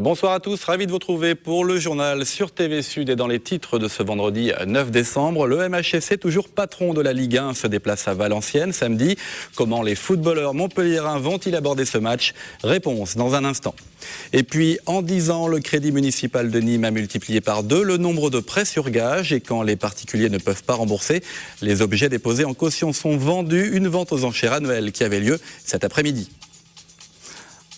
Bonsoir à tous, ravi de vous retrouver pour le journal sur TV Sud et dans les titres de ce vendredi 9 décembre. Le MHSC, toujours patron de la Ligue 1, se déplace à Valenciennes samedi. Comment les footballeurs montpelliérains vont-ils aborder ce match? Réponse dans un instant. Et puis, en 10 ans, le crédit municipal de Nîmes a multiplié par 2 le nombre de prêts sur gage. Et quand les particuliers ne peuvent pas rembourser, les objets déposés en caution sont vendus. Une vente aux enchères annuelle qui avait lieu cet après-midi.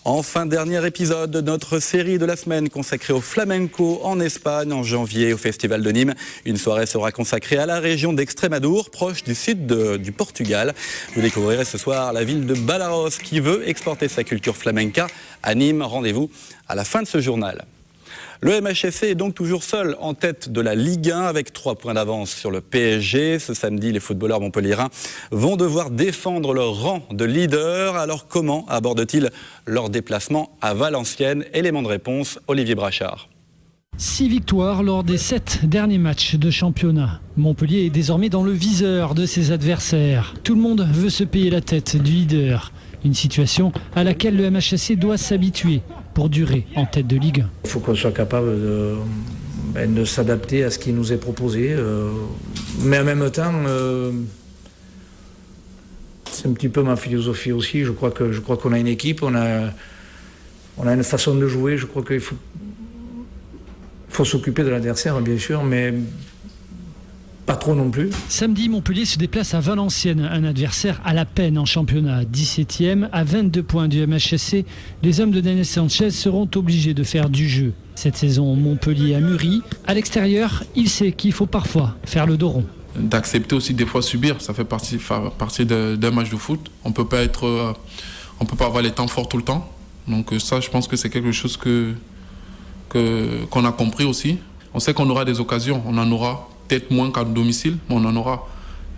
Enfin, dernier épisode de notre série de la semaine consacrée au flamenco en Espagne en janvier au Festival de Nîmes. Une soirée sera consacrée à la région d'Extrémadure, proche du sud du Portugal. Vous découvrirez ce soir la ville de Badajoz qui veut exporter sa culture flamenca à Nîmes. Rendez-vous à la fin de ce journal. Le MHSC est donc toujours seul en tête de la Ligue 1 avec 3 points d'avance sur le PSG. Ce samedi, les footballeurs montpelliérains vont devoir défendre leur rang de leader. Alors comment abordent-ils leur déplacement à Valenciennes? Élément de réponse, Olivier Brachard. 6 victoires lors des 7 derniers matchs de championnat. Montpellier est désormais dans le viseur de ses adversaires. Tout le monde veut se payer la tête du leader. Une situation à laquelle le MHSC doit s'habituer pour durer en tête de Ligue 1. Il faut qu'on soit capable de s'adapter à ce qui nous est proposé. Mais en même temps, c'est un petit peu ma philosophie aussi. Je crois qu'on a une équipe, on a une façon de jouer. Je crois qu'il faut s'occuper de l'adversaire, bien sûr, mais pas trop non plus. Samedi, Montpellier se déplace à Valenciennes, un adversaire à la peine en championnat. 17e, à 22 points du MHSC, les hommes de Daniel Sanchez seront obligés de faire du jeu. Cette saison, Montpellier a mûri. À l'extérieur, il sait qu'il faut parfois faire le dos rond. D'accepter aussi des fois subir, ça fait partie d'un match de foot. On peut pas avoir les temps forts tout le temps. Donc ça, je pense que c'est quelque chose qu'on a compris aussi. On sait qu'on aura des occasions, on en aura. Peut-être moins qu'à domicile, mais on en aura.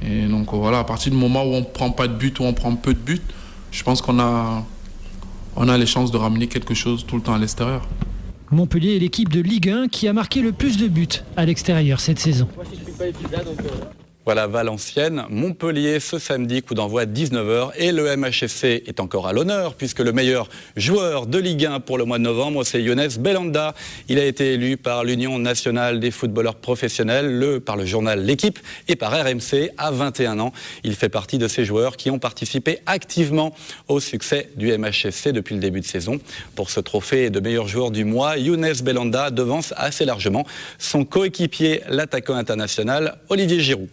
Et donc voilà, à partir du moment où on ne prend pas de but, où on prend peu de buts, je pense qu'on a les chances de ramener quelque chose tout le temps à l'extérieur. Montpellier est l'équipe de Ligue 1 qui a marqué le plus de buts à l'extérieur cette saison. Voilà Valenciennes, Montpellier ce samedi, coup d'envoi à 19h et le MHSC est encore à l'honneur puisque le meilleur joueur de Ligue 1 pour le mois de novembre c'est Younes Belhanda. Il a été élu par l'Union nationale des footballeurs professionnels, par le journal L'Équipe et par RMC à 21 ans. Il fait partie de ces joueurs qui ont participé activement au succès du MHSC depuis le début de saison. Pour ce trophée de meilleur joueur du mois, Younes Belhanda devance assez largement son coéquipier, l'attaquant international Olivier Giroud.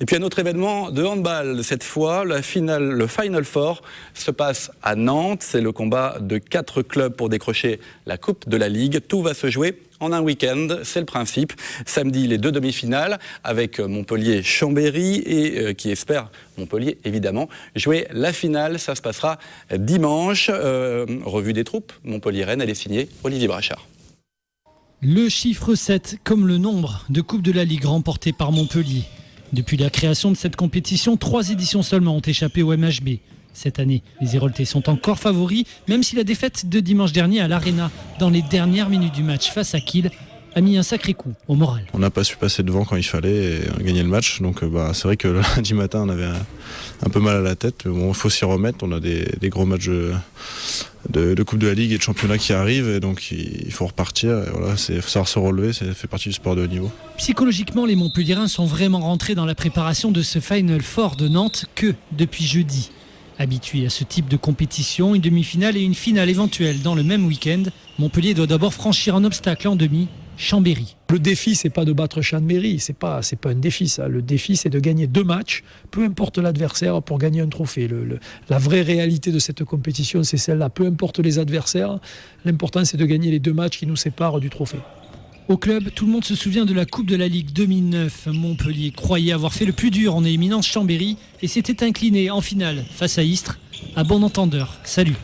Et puis un autre événement de handball, cette fois, le Final Four se passe à Nantes. C'est le combat de 4 clubs pour décrocher la Coupe de la Ligue. Tout va se jouer en un week-end, c'est le principe. Samedi, les 2 demi-finales avec Montpellier-Chambéry et qui espère, Montpellier évidemment, jouer la finale. Ça se passera dimanche. Revue des troupes, Montpellier-Rennes, elle est signée Olivier Brachard. Le chiffre 7 comme le nombre de Coupes de la Ligue remportées par Montpellier. Depuis la création de cette compétition, 3 éditions seulement ont échappé au MHB. Cette année, les Héroltais sont encore favoris, même si la défaite de dimanche dernier à l'Arena, dans les dernières minutes du match face à Kiel, a mis un sacré coup au moral. On n'a pas su passer devant quand il fallait et gagner le match. Donc c'est vrai que le lundi matin, on avait un peu mal à la tête. Bon, il faut s'y remettre. On a des gros matchs de Coupe de la Ligue et de championnat qui arrivent. Et donc il faut repartir. Et voilà, il faut savoir se relever. Ça fait partie du sport de haut niveau. Psychologiquement, les Montpelliérains sont vraiment rentrés dans la préparation de ce Final Four de Nantes que depuis jeudi. Habitués à ce type de compétition, une demi-finale et une finale éventuelle dans le même week-end, Montpellier doit d'abord franchir un obstacle en demi, Chambéry. Le défi, c'est pas de battre Chambéry, c'est pas un défi ça. Le défi, c'est de gagner 2 matchs, peu importe l'adversaire, pour gagner un trophée. La vraie réalité de cette compétition, c'est celle-là. Peu importe les adversaires, l'important c'est de gagner les 2 matchs qui nous séparent du trophée. Au club, tout le monde se souvient de la Coupe de la Ligue 2009. Montpellier croyait avoir fait le plus dur en éliminant Chambéry et s'était incliné en finale face à Istres. À bon entendeur, salut.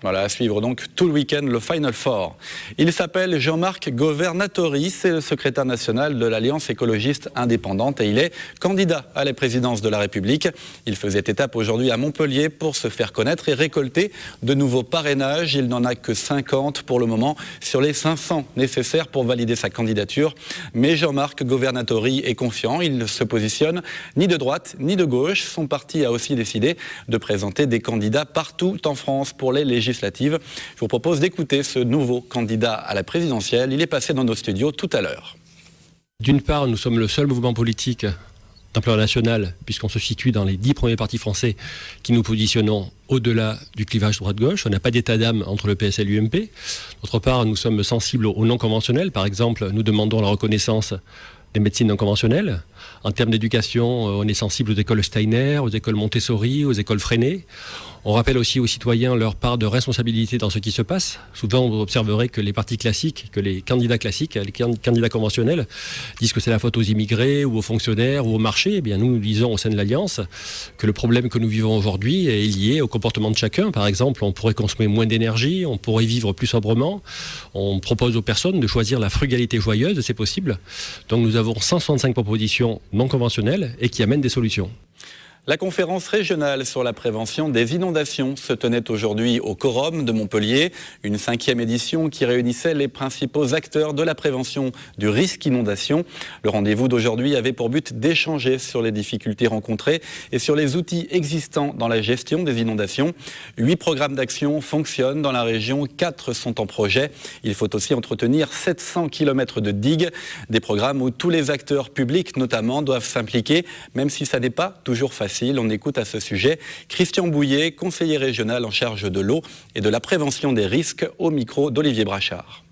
Voilà, à suivre donc tout le week-end le Final Four. Il s'appelle Jean-Marc Governatori, c'est le secrétaire national de l'Alliance écologiste indépendante et il est candidat à la présidence de la République. Il faisait étape aujourd'hui à Montpellier pour se faire connaître et récolter de nouveaux parrainages. Il n'en a que 50 pour le moment sur les 500 nécessaires pour valider sa candidature. Mais Jean-Marc Governatori est confiant, il ne se positionne ni de droite ni de gauche. Son parti a aussi décidé de présenter des candidats partout en France pour les législatives législatives. Je vous propose d'écouter ce nouveau candidat à la présidentielle. Il est passé dans nos studios tout à l'heure. D'une part, nous sommes le seul mouvement politique d'ampleur nationale, puisqu'on se situe dans les 10 premiers partis français qui nous positionnons au-delà du clivage droite-gauche. On n'a pas d'état d'âme entre le PS et l'UMP. D'autre part, nous sommes sensibles aux non conventionnels. Par exemple, nous demandons la reconnaissance des médecines non conventionnelles. En termes d'éducation, on est sensible aux écoles Steiner, aux écoles Montessori, aux écoles Freinet. On rappelle aussi aux citoyens leur part de responsabilité dans ce qui se passe. Souvent, vous observerez que les partis classiques, que les candidats classiques, les candidats conventionnels disent que c'est la faute aux immigrés ou aux fonctionnaires ou au marché. Eh bien, nous disons au sein de l'Alliance que le problème que nous vivons aujourd'hui est lié au comportement de chacun. Par exemple, on pourrait consommer moins d'énergie, on pourrait vivre plus sobrement. On propose aux personnes de choisir la frugalité joyeuse, c'est possible. Donc nous avons 165 propositions non conventionnelles et qui amènent des solutions. La conférence régionale sur la prévention des inondations se tenait aujourd'hui au Quorum de Montpellier, une 5e édition qui réunissait les principaux acteurs de la prévention du risque inondation. Le rendez-vous d'aujourd'hui avait pour but d'échanger sur les difficultés rencontrées et sur les outils existants dans la gestion des inondations. 8 programmes d'action fonctionnent dans la région, 4 sont en projet. Il faut aussi entretenir 700 km de digues, des programmes où tous les acteurs publics notamment doivent s'impliquer, même si ça n'est pas toujours facile. On écoute à ce sujet Christian Bouillet, conseiller régional en charge de l'eau et de la prévention des risques, au micro d'Olivier Brachard.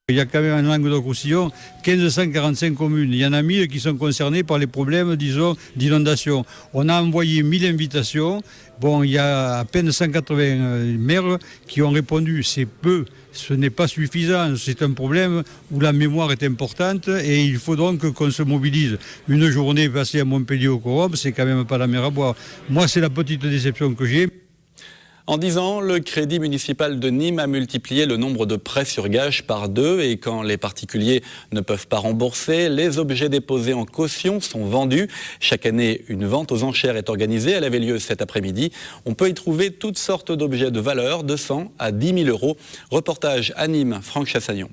Il y a quand même en Languedoc-Roussillon 1545 communes. Il y en a 1000 qui sont concernées par les problèmes, disons, d'inondation. On a envoyé 1000 invitations. Bon, il y a à peine 180 maires qui ont répondu. C'est peu, ce n'est pas suffisant. C'est un problème où la mémoire est importante et il faut donc qu'on se mobilise. Une journée passée à Montpellier au Quorum, c'est quand même pas la mer à boire. Moi, c'est la petite déception que j'ai. En 10 ans, le Crédit municipal de Nîmes a multiplié le nombre de prêts sur gage par 2 et quand les particuliers ne peuvent pas rembourser, les objets déposés en caution sont vendus. Chaque année, une vente aux enchères est organisée. Elle avait lieu cet après-midi. On peut y trouver toutes sortes d'objets de valeur, de 100 à 10 000 euros. Reportage à Nîmes, Franck Chassagnon.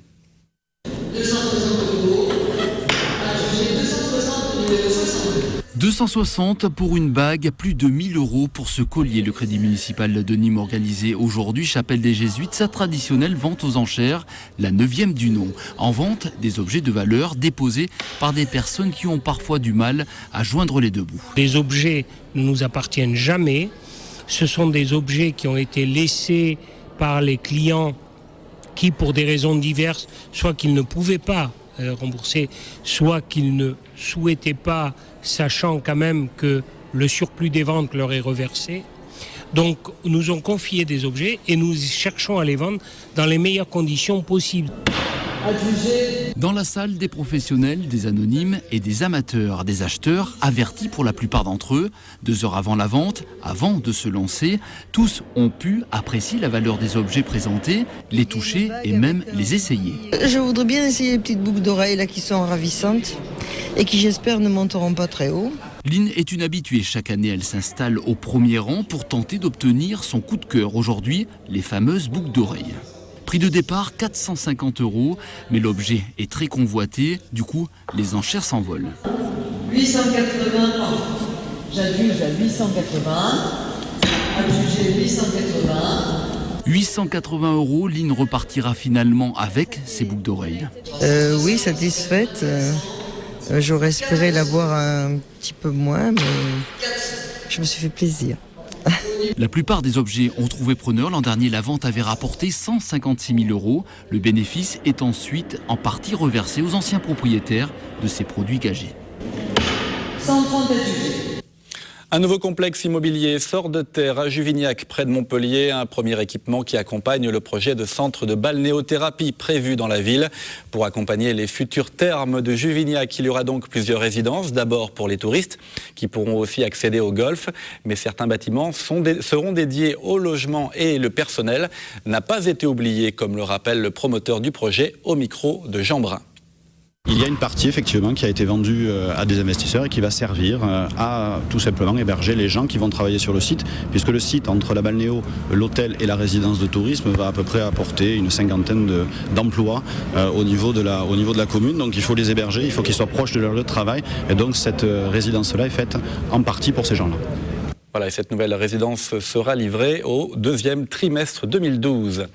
260 pour une bague, plus de 1000 euros pour ce collier. Le Crédit municipal de Nîmes organisé aujourd'hui, Chapelle des Jésuites, sa traditionnelle vente aux enchères, la 9e du nom. En vente, des objets de valeur déposés par des personnes qui ont parfois du mal à joindre les deux bouts. Les objets ne nous appartiennent jamais. Ce sont des objets qui ont été laissés par les clients qui, pour des raisons diverses, soit qu'ils ne pouvaient pas rembourser, soit qu'ils ne souhaitaient pas, sachant quand même que le surplus des ventes leur est reversé. Donc nous ont confié des objets et nous cherchons à les vendre dans les meilleures conditions possibles. Dans la salle, des professionnels, des anonymes et des amateurs, des acheteurs avertis pour la plupart d'entre eux. 2 heures avant la vente, avant de se lancer, tous ont pu apprécier la valeur des objets présentés, les toucher et même les essayer. Je voudrais bien essayer les petites boucles d'oreilles là qui sont ravissantes et qui j'espère ne monteront pas très haut. Lynn est une habituée. Chaque année, elle s'installe au premier rang pour tenter d'obtenir son coup de cœur. Aujourd'hui, les fameuses boucles d'oreilles. Prix de départ 450 €, mais l'objet est très convoité, du coup les enchères s'envolent. 880, j'adjuge à 880, adjugé 880. 880 €, Lynn repartira finalement avec ses boucles d'oreilles. Oui, satisfaite. J'aurais espéré l'avoir un petit peu moins, mais je me suis fait plaisir. La plupart des objets ont trouvé preneur. L'an dernier, la vente avait rapporté 156 000 €. Le bénéfice est ensuite en partie reversé aux anciens propriétaires de ces produits gagés. 130 adjugés. Un nouveau complexe immobilier sort de terre à Juvignac, près de Montpellier. Un premier équipement qui accompagne le projet de centre de balnéothérapie prévu dans la ville. Pour accompagner les futurs thermes de Juvignac, il y aura donc plusieurs résidences. D'abord pour les touristes qui pourront aussi accéder au golf. Mais certains bâtiments seront dédiés au logement et le personnel n'a pas été oublié, comme le rappelle le promoteur du projet au micro de Jean Brun. Il y a une partie effectivement qui a été vendue à des investisseurs et qui va servir à tout simplement héberger les gens qui vont travailler sur le site, puisque le site entre la balnéo, l'hôtel et la résidence de tourisme va à peu près apporter une 50aine d'emplois au niveau de la commune. Donc il faut les héberger, il faut qu'ils soient proches de leur lieu de travail et donc cette résidence-là est faite en partie pour ces gens-là. Voilà, et cette nouvelle résidence sera livrée au deuxième trimestre 2012.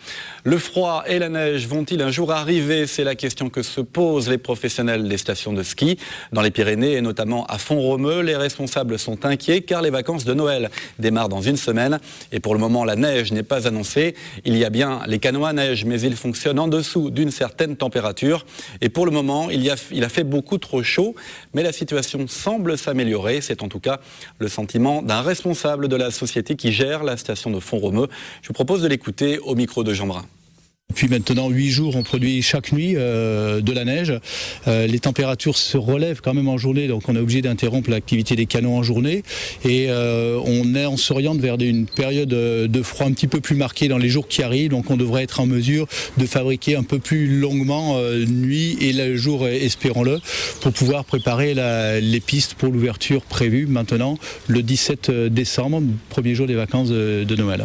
Le froid et la neige vont-ils un jour arriver? C'est la question que se posent les professionnels des stations de ski. Dans les Pyrénées et notamment à Font-Romeu, les responsables sont inquiets car les vacances de Noël démarrent dans une semaine. Et pour le moment, la neige n'est pas annoncée. Il y a bien les canots à neige, mais ils fonctionnent en dessous d'une certaine température. Et pour le moment, il a fait beaucoup trop chaud, mais la situation semble s'améliorer. C'est en tout cas le sentiment d'un responsable de la société qui gère la station de Font-Romeu. Je vous propose de l'écouter au micro de Jean Brun. Depuis maintenant 8 jours, on produit chaque nuit de la neige. Les températures se relèvent quand même en journée, donc on est obligé d'interrompre l'activité des canots en journée. Et on s'oriente vers une période de froid un petit peu plus marquée dans les jours qui arrivent. Donc on devrait être en mesure de fabriquer un peu plus longuement nuit et le jour, espérons-le, pour pouvoir préparer les pistes pour l'ouverture prévue maintenant le 17 décembre, premier jour des vacances de Noël.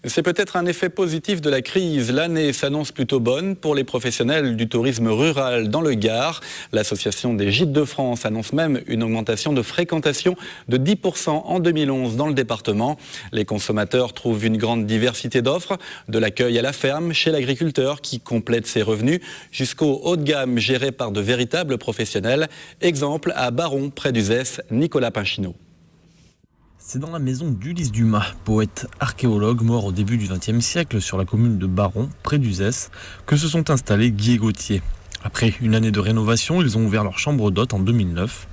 C'est peut-être un effet positif de la crise. L'année s'annonce plutôt bonne pour les professionnels du tourisme rural dans le Gard. L'association des Gîtes de France annonce même une augmentation de fréquentation de 10% en 2011 dans le département. Les consommateurs trouvent une grande diversité d'offres, de l'accueil à la ferme, chez l'agriculteur qui complète ses revenus, jusqu'au haut de gamme géré par de véritables professionnels. Exemple à Baron, près d'Uzès, Nicolas Pinchineau. C'est dans la maison d'Ulysse Dumas, poète archéologue mort au début du XXe siècle sur la commune de Baron, près d'Uzès, que se sont installés Guy et Gauthier. Après une année de rénovation, ils ont ouvert leur chambre d'hôte en 2009.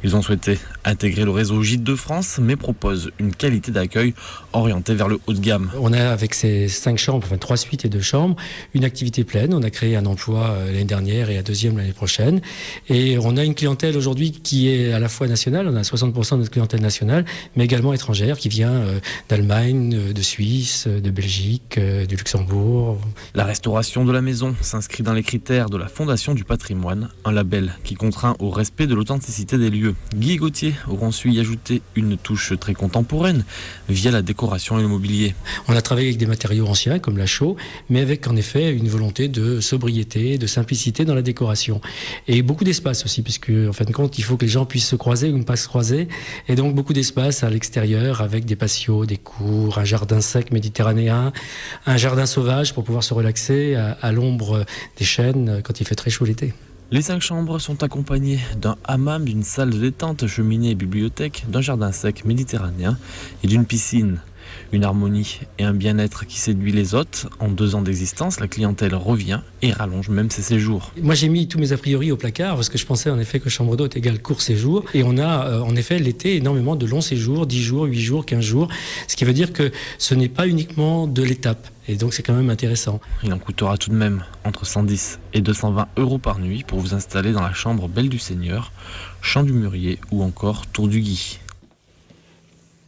Ils ont souhaité intégrer le réseau Gîtes de France, mais proposent une qualité d'accueil orientée vers le haut de gamme. On a, avec ces 5 chambres, enfin 3 suites et 2 chambres, une activité pleine. On a créé un emploi l'année dernière et un deuxième l'année prochaine. Et on a une clientèle aujourd'hui qui est à la fois nationale, on a 60% de notre clientèle nationale, mais également étrangère, qui vient d'Allemagne, de Suisse, de Belgique, du Luxembourg. La restauration de la maison s'inscrit dans les critères de la Fondation du patrimoine, un label qui contraint au respect de l'authenticité des lieux. Guy et Gauthier auront su y ajouter une touche très contemporaine via la décoration et le mobilier. On a travaillé avec des matériaux anciens comme la chaux, mais avec en effet une volonté de sobriété, de simplicité dans la décoration. Et beaucoup d'espace aussi, puisque en fin de compte, il faut que les gens puissent se croiser ou ne pas se croiser. Et donc beaucoup d'espace à l'extérieur avec des patios, des cours, un jardin sec méditerranéen, un jardin sauvage pour pouvoir se relaxer à l'ombre des chênes quand il fait très chaud l'été. Les 5 chambres sont accompagnées d'un hammam, d'une salle de détente, cheminée et bibliothèque, d'un jardin sec méditerranéen et d'une piscine. Une harmonie et un bien-être qui séduit les hôtes. En 2 ans d'existence, la clientèle revient et rallonge même ses séjours. Moi j'ai mis tous mes a priori au placard parce que je pensais en effet que chambre d'hôte égale court séjour. Et on a en effet l'été énormément de longs séjours, 10 jours, 8 jours, 15 jours. Ce qui veut dire que ce n'est pas uniquement de l'étape. Et donc c'est quand même intéressant. Il en coûtera tout de même entre 110 et 220 € par nuit pour vous installer dans la chambre Belle du Seigneur, Champ du Mûrier ou encore Tour du Guy.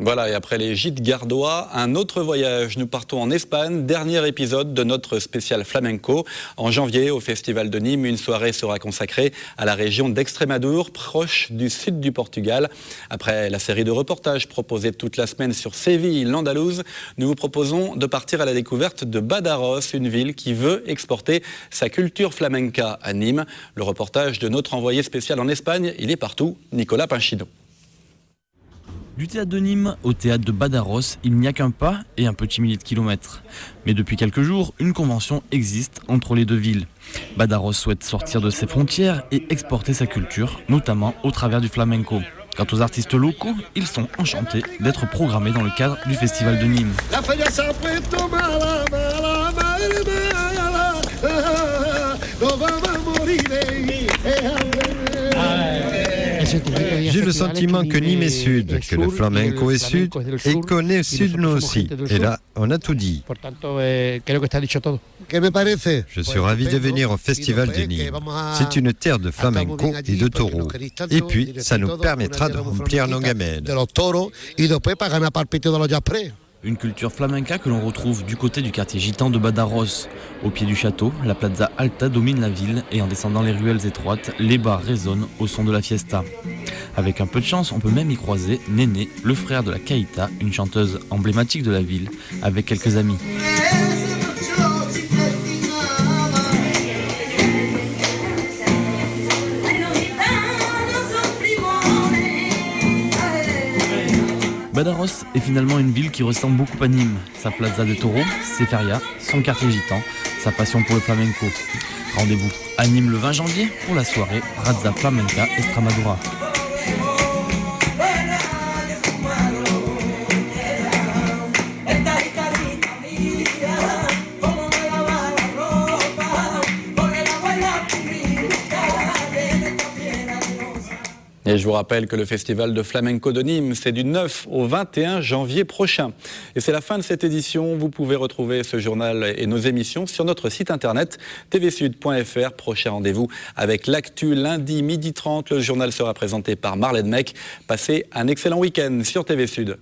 Voilà, et après les gîtes gardois, un autre voyage. Nous partons en Espagne, dernier épisode de notre spécial flamenco. En janvier, au Festival de Nîmes, une soirée sera consacrée à la région d'Extrémadure, proche du sud du Portugal. Après la série de reportages proposés toute la semaine sur Séville, l'Andalouse, nous vous proposons de partir à la découverte de Badajoz, une ville qui veut exporter sa culture flamenca à Nîmes. Le reportage de notre envoyé spécial en Espagne, il est partout, Nicolas Pinchineau. Du théâtre de Nîmes au théâtre de Badajoz, il n'y a qu'un pas et un petit millier de kilomètres. Mais depuis quelques jours, une convention existe entre les deux villes. Badajoz souhaite sortir de ses frontières et exporter sa culture, notamment au travers du flamenco. Quant aux artistes locaux, ils sont enchantés d'être programmés dans le cadre du Festival de Nîmes. J'ai le sentiment que Nîmes est sud, que le flamenco est sud et qu'on est sud nous aussi. Et là, on a tout dit. Je suis ravi de venir au Festival de Nîmes. C'est une terre de flamenco et de taureaux. Et puis, ça nous permettra de remplir nos gamelles. Une culture flamenca que l'on retrouve du côté du quartier gitan de Badajoz. Au pied du château, la Plaza Alta domine la ville et en descendant les ruelles étroites, les bars résonnent au son de la fiesta. Avec un peu de chance, on peut même y croiser Néné, le frère de la Caïta, une chanteuse emblématique de la ville, avec quelques amis. Badajoz est finalement une ville qui ressemble beaucoup à Nîmes. Sa plaza de taureaux, ses ferias, son quartier gitan, sa passion pour le flamenco. Rendez-vous à Nîmes le 20 janvier pour la soirée Raza Flamenca Extremadura. Et je vous rappelle que le festival de flamenco de Nîmes, c'est du 9 au 21 janvier prochain. Et c'est la fin de cette édition. Vous pouvez retrouver ce journal et nos émissions sur notre site internet tvsud.fr. Prochain rendez-vous avec l'actu lundi 12h30. Le journal sera présenté par Marlène Mec. Passez un excellent week-end sur TV Sud.